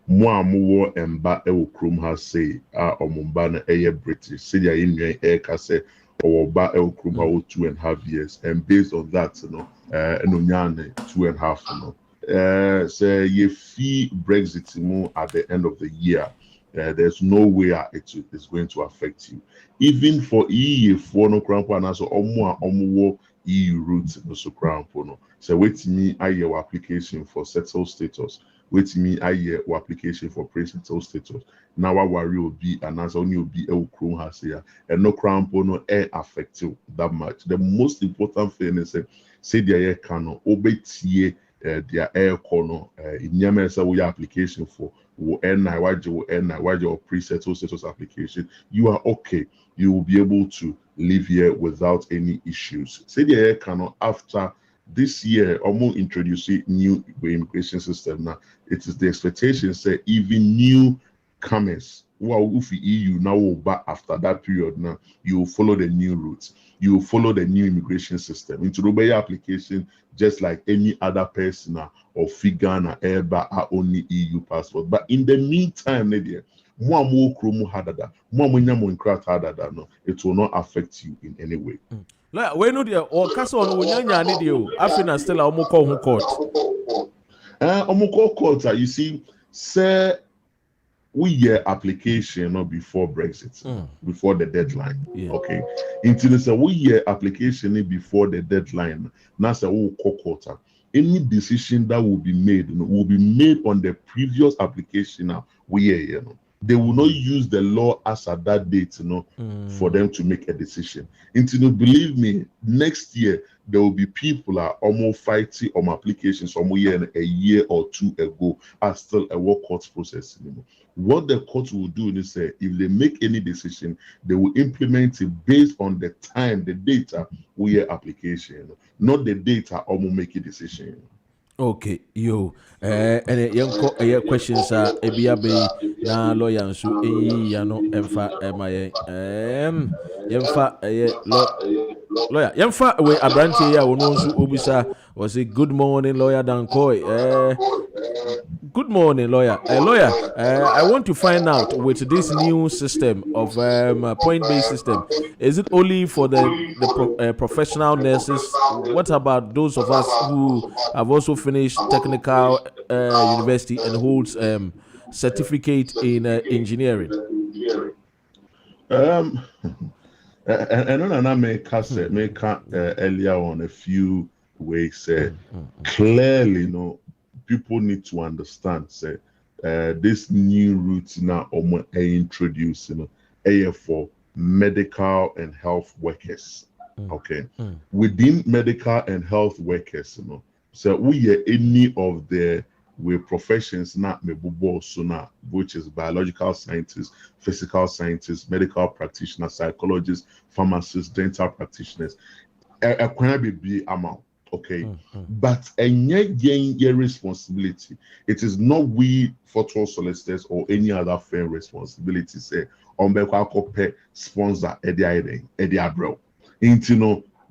Muamuwo Emba Krumha say Omumbana British. Say ya in Eka say Oba Krumha 2.5 years. And based on that, Enunyane 2.5. Say ye fee Brexit at the end of the year. There's no way it is going to affect you. Even for EU for no crown partner, so omuwo EU routes no so crown no. So wait me your application for settled status. Wait me your application for pre-settled status. Now our worry will be and as only will be a crown has here and no crown no affect you that much. The most important thing is say the cano obey their air corner in Yamesa we application for your pre-settled status application, you are okay. You will be able to live here without any issues. Say the air cannot after this year, almost introducing new immigration system. Now, it is the expectation say even newcomers who are with the EU now, but after that period, now you will follow the new routes. You will follow the new immigration system into the application, just like any other person or figure ever are only EU passport. But in the meantime, it will not affect you in any way. Like we know the or castle on Wunyanya need you. Afina still a Omoko court. Omoko court, you see, say we year application before Brexit, before the deadline. Yeah. Okay. Until it's a we year application before the deadline. Now say court. Any decision that will be made on the previous application we year, They will not use the law as at that date, for them to make a decision. Until believe me, next year there will be people are almost fighting on applications from a year or two ago are still a work court process anymore. What the court will do is say if they make any decision, they will implement it based on the time, the data we year application, not the data almost make a decision. Okay, yo. And your questions are Ebiabe na lawyer and so no emfa yemfa lawyer yemfa we abranche ya wono nso obisa was a good morning lawyer Dankoy. Good morning, lawyer. Lawyer, I want to find out with this new system of point-based system, is it only for the professional nurses? What about those of us who have also finished technical university and holds certificate in engineering? And I make earlier on a few ways. Clearly, people need to understand say this new route now introduced for medical and health workers. Okay. Within medical and health workers, so we are any of the professions not which is biological scientists, physical scientists, medical practitioners, psychologists, pharmacists, dental practitioners. Be amount. Okay, but your responsibility. It is not we Fortwell Solicitors or any other firm responsibility. Say on pay sponsor Eddie Abreu.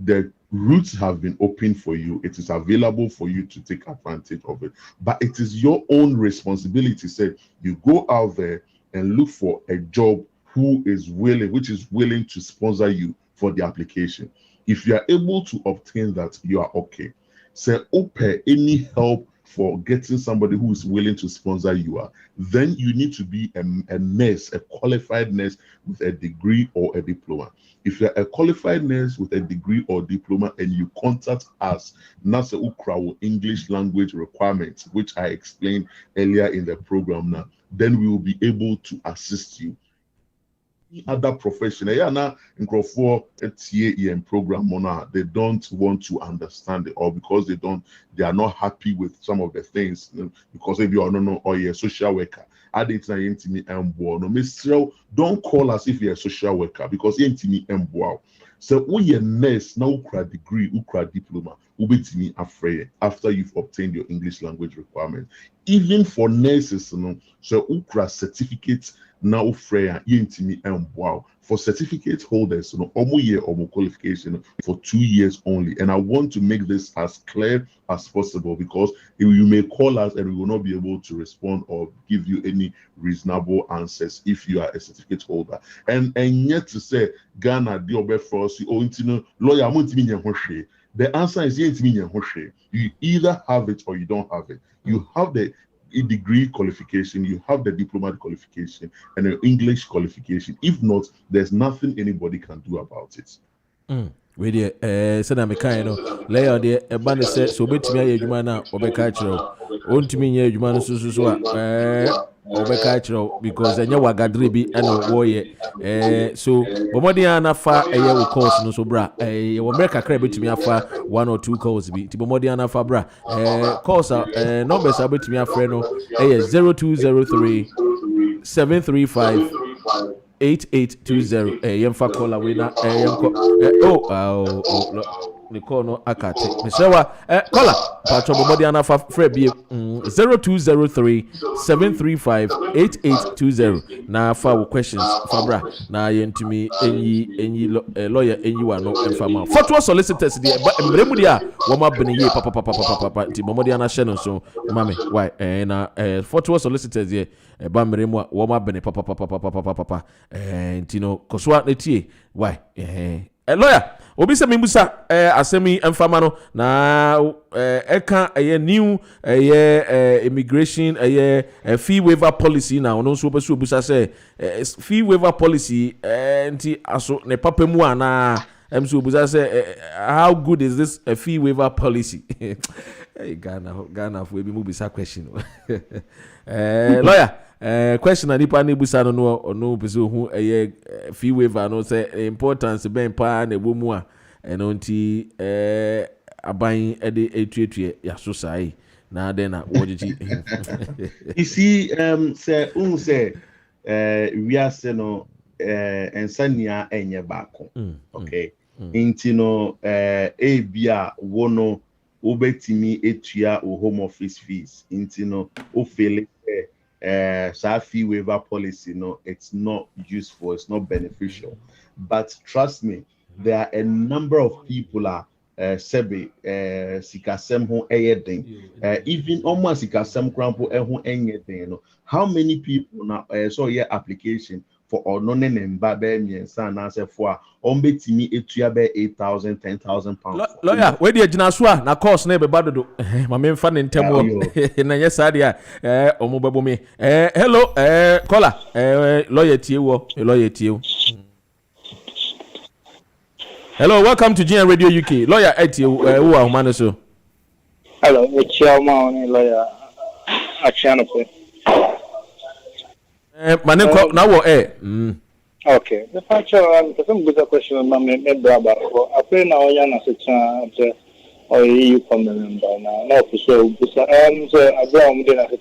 The routes have been open for you. It is available for you to take advantage of it. But it is your own responsibility. Say you go out there and look for a job which is willing to sponsor you for the application. If you are able to obtain that, you are okay. Say, open any help for getting somebody who is willing to sponsor you, then you need to be a nurse, a qualified nurse with a degree or a diploma. If you're a qualified nurse with a degree or diploma and you contact us, Nasa Ukrawo English language requirements, which I explained earlier in the program now, then we will be able to assist you. Other professional program they don't want to understand it, or because they are not happy with some of the things, because if you are no or you're a social worker, don't call us if you're a social worker, because so we a nurse now ukra degree, ukra diploma, ubetimi afraid after you've obtained your English language requirement. Even for nurses, so ukra certificates now freya yentimi wow. For certificate holders, almost year or qualification for 2 years only. And I want to make this as clear as possible, because you may call us and we will not be able to respond or give you any reasonable answers if you are a certificate holder. And yet to say Ghana diobe for us, lawyer, the answer is you either have it or you don't have it. You have the degree qualification, you have the diplomat qualification and an English qualification. If not, there's nothing anybody can do about it. We dey say na me kan no layer dey e ba ne say so betimi aye adwuma na obeka kire o ntimi nya adwuma no so obeka kire because enya wagadre bi na wo ye so bomodi na fa eye wo course no so bra wo America kra betimi afa 1 or 2 calls bi ti bomodi na fa bra course numbers betimi afre no 0203 735 8820 yemfa call away na ne call no akate mesewa caller patcho bomodi anafa frɛ bie 0203-735-8820 na fa wo questions fabra na yentumi enyi lawyer enyi wa no emfama Fortwell Solicitors de mremu dia wo ma bene ye papa ti bomodi ana hye no so mame why na Fortwell Solicitors de ba mremu wo ma bene papa ntino koswa netie why lawyer obi se memusa asemi emfama no na eka new immigration fee waiver policy na ono so obesu obusa se fee waiver policy nti aso ne papa mu ana emso obusa se how good is this fee waiver policy hey Ghana for ebi mu bisa question lawyer question ani pa na ebusa no pese hu fee waiver no say importance ben pa na ebo mu a eno nti aban ede etuetue ya so sai na den na wojiji you see say we are say no ensania enye baako okay nti no bia wono obetimi etua o home office fees nti no o feel sa fee waiver policy no it's not useful, it's not beneficial, but trust me there are a number of people sebe sikasem ho eyeden even almost sikasem krampo ho enyeden no how many people na so your application for onone nemba be miensa na se for ombetimi etua be 8,000 10,000 pounds lawyer we dey gina so na course na be badodo ma me mfa ne ntemo na nye sadia omubebo me hello caller lawyer tie. Hello, welcome to GN Radio UK. Lawyer Eti, who are man so? Hello, it's Chairman Lawyer Achanope. Maneko now what Okay. The fact some good question on my brother. I pray now yana se or you from the member now. No for sure. So I go on then at the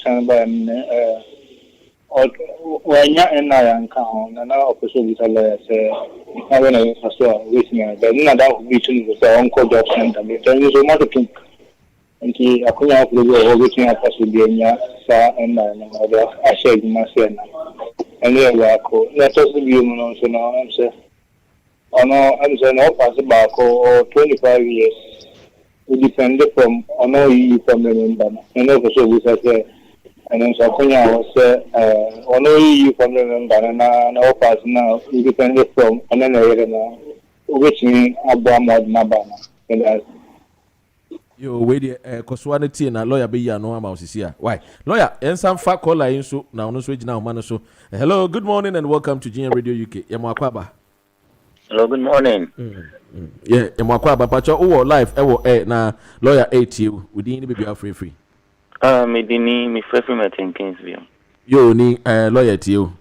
or when you're in Nayanka, and now for sure with a lawyer say I want to so with me. But not that between the uncle job center. But you so much to nti akunya afro go wetin apaso bi enya sa na other asheg masena ene wa ko na to so bi mu no so no am say no pass back or 25 years it depend from you from the member and also so we say and then so akunya was you from the member na pass now it depend from another na which mean abba mod na bana and that yo we the koswanity na lawyer be ya no ama osisia why lawyer ensam fa caller yin so na ono so gina o man so hello good morning and welcome to GN Radio UK yemo akwaba. Hello, good morning. Yeah yemo akwaba pacho wo live na lawyer 8 you within be free Me dini me free meeting view yo ni lawyer you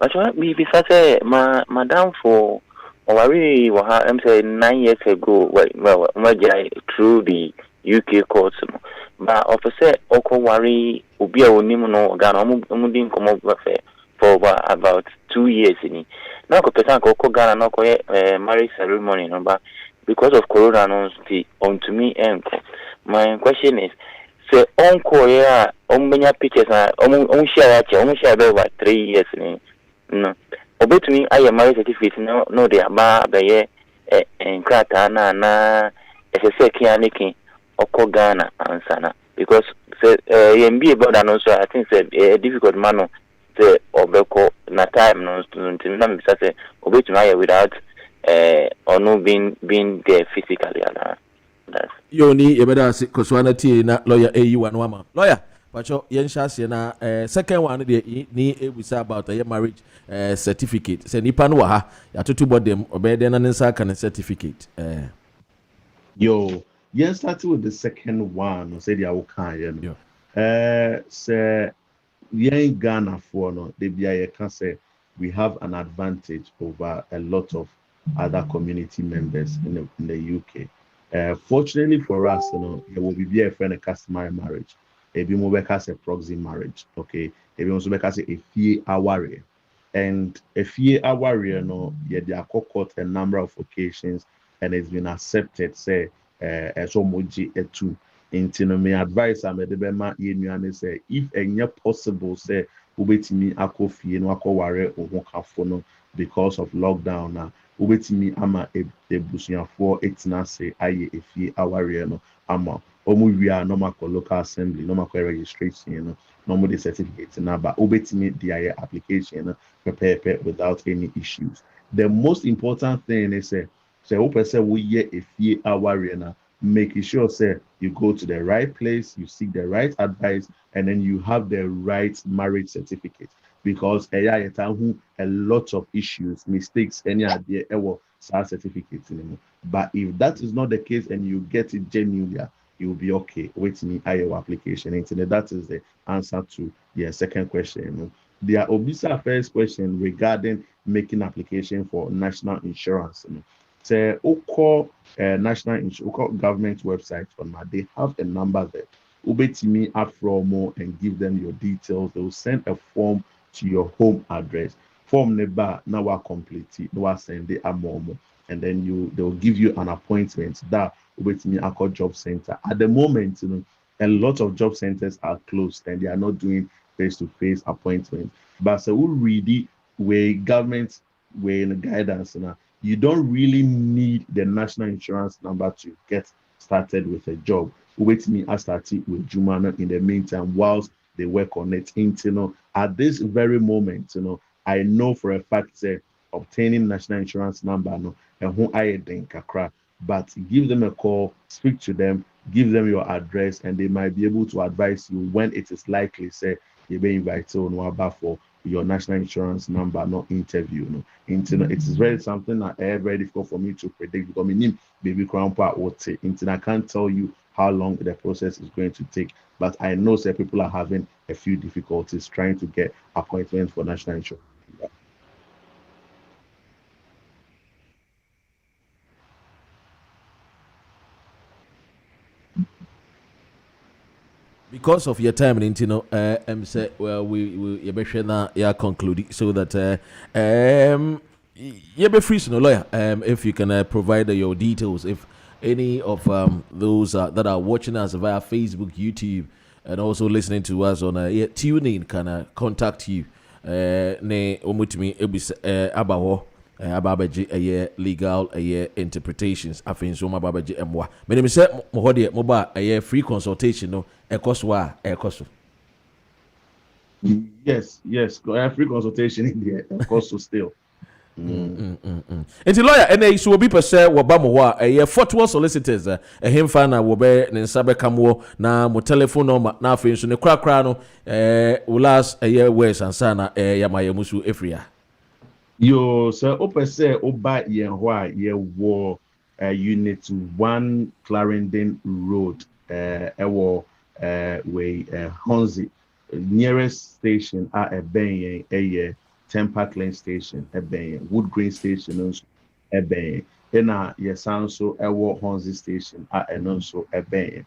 but what me be say madam for Already, I'm saying 9 years ago, well, through the UK courts, but officer Oko Wari Ubia Unimuno Ghana, Mudin come over for about 2 years. Now, Copetan Oko Ghana, no marriage ceremony, but because of Corona, on to me, my question is, say, Uncle, yeah, many pictures, share over 3 years. No. Obetumi aye marriage certificate no dey aba abaye enkrata na esese kianiki oko Ghana ansana because say yembi brother no so I think say difficult man say obeko na time no ntimi na me say obetumi aye without ono being there physically and that's yo ni yebeda koswana tie na lawyer AU1 wama lawyer pacho yen shase na second one dey ni ebusa about your marriage certificate say nipa no ha ya tutu bodem obede na nsa kan certificate yo yen start with the second one say dia wo kan ye no say yen Ghana for no they be I can say we have an advantage over a lot of other community members in the UK. Fortunately for us, there will be a friend a customary marriage. Ebi mo beka say proxy marriage, okay? Ebi mo so beka say a fie aware. And a fie aware no, yeah, they are court a number of occasions and it's been accepted, say, so moji etu. Into me advice I'm a debema yen say if any possible say ubetimi ako fie no ako ware ohokafo no because of lockdown na ubetimi ama ebusuafo etina say aye efie aware no ama omu wia no mako local assembly no mako registration no no mo the certificate na ba ubetimi dia application no prepare without any issues. The most important thing is say who person we ye efie aware na making sure say you go to the right place, you seek the right advice, and then you have the right marriage certificate. Because a lot of issues, mistakes, any idea, certificates anymore. But if that is not the case and you get it genuinely, you'll be okay. Wait me, your application. Internet. That is the answer to your second question. The Obisa first question regarding making application for national insurance. Say, call national insurance government website on my, they have a number there. Ubetimi afro more and give them your details. They will send a form to your home address. Form neba now are complete. No send the amomo, and then they will give you an appointment. That Ubetimi Akko Job Center. At the moment, a lot of job centers are closed and they are not doing face-to-face appointments. But so we really where government way in guidance now. You don't really need the national insurance number to get started with a job. Wait me, I started with Jumana in the meantime whilst they work on it. At this very moment, I know for a fact that obtaining national insurance number, and who I think kakra, but give them a call, speak to them, give them your address, and they might be able to advise you when it is likely, say, you may invite for your national insurance number, not interview. It is very something that very difficult for me to predict because my baby grandpa would say. I can't tell you how long the process is going to take, but I know that people are having a few difficulties trying to get appointments for national insurance. Because of your time, say, well, we na ya conclude so that you be free, no lawyer. If you can provide your details, if any of those that are watching us via Facebook, YouTube, and also listening to us on TuneIn can contact you. Ne omutimi ebis abawo. Ababaji a legal interpretations afin so mababaji emwa me dem say mo hode mo ba free consultation no ekoso ekoso. Yes, free consultation in there ekoso still. Enti lawyer ene so obi pese wo ba mo ho a Fortwell Solicitors hemfa na wo be ne nsa be kamwo na mo telephone number na afin so ne krakra no ulas wes ansa na yamayemusu efria. Yo, so open say oba yen hwa ye wo unit 1 Clarendon Road ewo way Honzi nearest station a ben yen Temper Lane station ben Wood Green station ben na yesan so ewo Honzi station so ben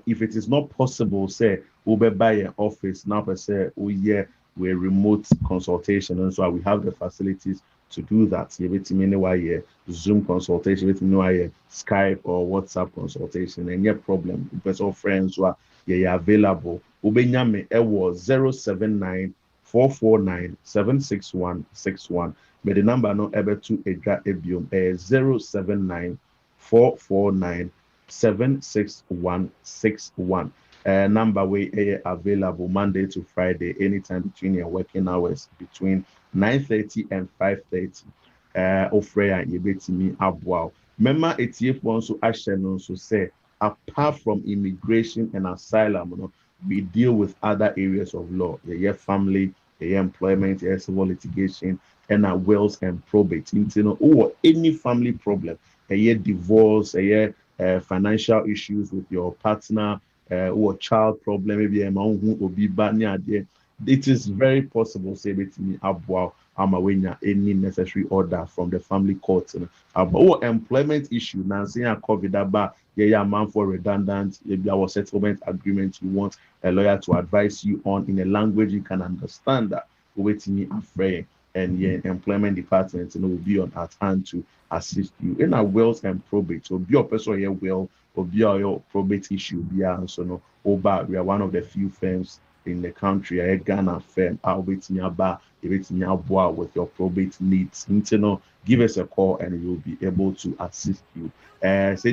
if it is not possible say we buy an office now per say we remote consultation, and so we have the facilities to do that. You bet me anyway, Zoom consultation, with me Skype or WhatsApp consultation, and your problem. Because all friends who are available. Ubenyame was 079 449 76161. But the number no ever to edra ebium 079 449 76161. Number way available Monday to Friday, anytime between your working hours between 9:30 and 5:30. Ofreya yebetimi abwao. Mema ETF so asheno so say apart from immigration and asylum, we deal with other areas of law. Family, employment, civil litigation, and wills and probate. Or any family problem, divorce, financial issues with your partner. Or child problem, maybe a man who be bad near there. It is very possible, say between Abwa Amawenya, any necessary order from the family court. Or employment issue, Nancy and COVID about man for redundant, maybe our settlement agreement, you want a lawyer to advise you on in a language you can understand that. Waiting me afraid. and your employment department will be on at hand to assist you in our wills and probate. So be your person here will or be your probate issue be so no over. We are one of the few firms in the country, a Ghana firm, I'll be with your probate needs. Give us a call and we'll be able to assist you. Say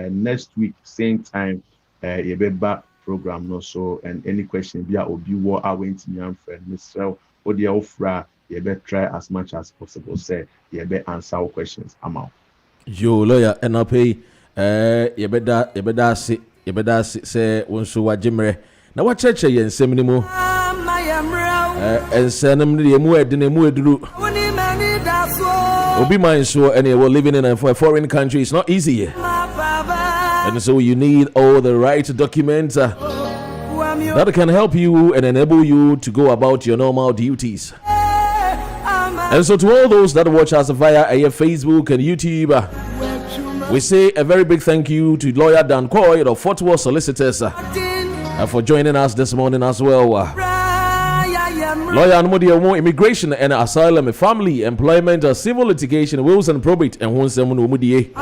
next week, same time, back program no so and any question be what I went to your friend Mr. Odia Ofra, you better try as much as possible. Say you better answer our questions. I'm out. Yo lawyer NLP you better say once wa jimre. Na wa cheche yen semni mu ensenem ne mu edine mu eduru obi man so and we're living in a foreign country. It's not easy, and so you need all the right documents that can help you and enable you to go about your normal duties. And so to all those that watch us via Facebook and YouTube, we say a very big thank you to lawyer Dan Coy of Fortwell Solicitors for joining us this morning as well. Lawyer Anmudi immigration and asylum, family, employment, civil litigation, wills and probate, and one seven umudie.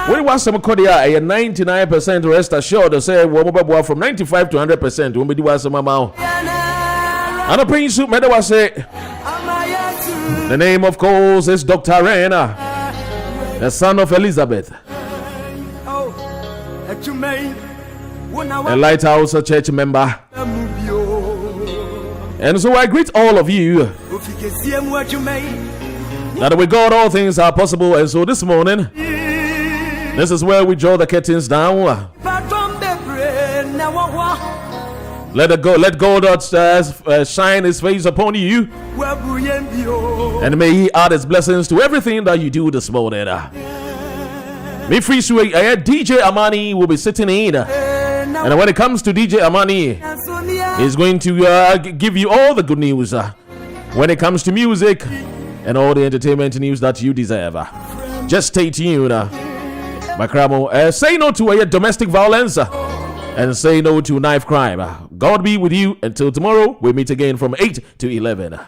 We want some Kodia a 99% rest assured to say from 95 to 100%. When we do some amount. And a paying suit matter was say the name of course is Dr. Rena, the son of Elizabeth. A Lighthouse Church member. And so I greet all of you that with God all things are possible. And so this morning, this is where we draw the curtains down. Let God shine his face upon you, and may he add his blessings to everything that you do this morning. Me free sway, DJ Amani will be sitting in. And when it comes to DJ Amani, he's going to give you all the good news when it comes to music and all the entertainment news that you deserve. Just stay tuned. Makramo, say no to domestic violence and say no to knife crime. God be with you until tomorrow. We meet again from 8 to 11.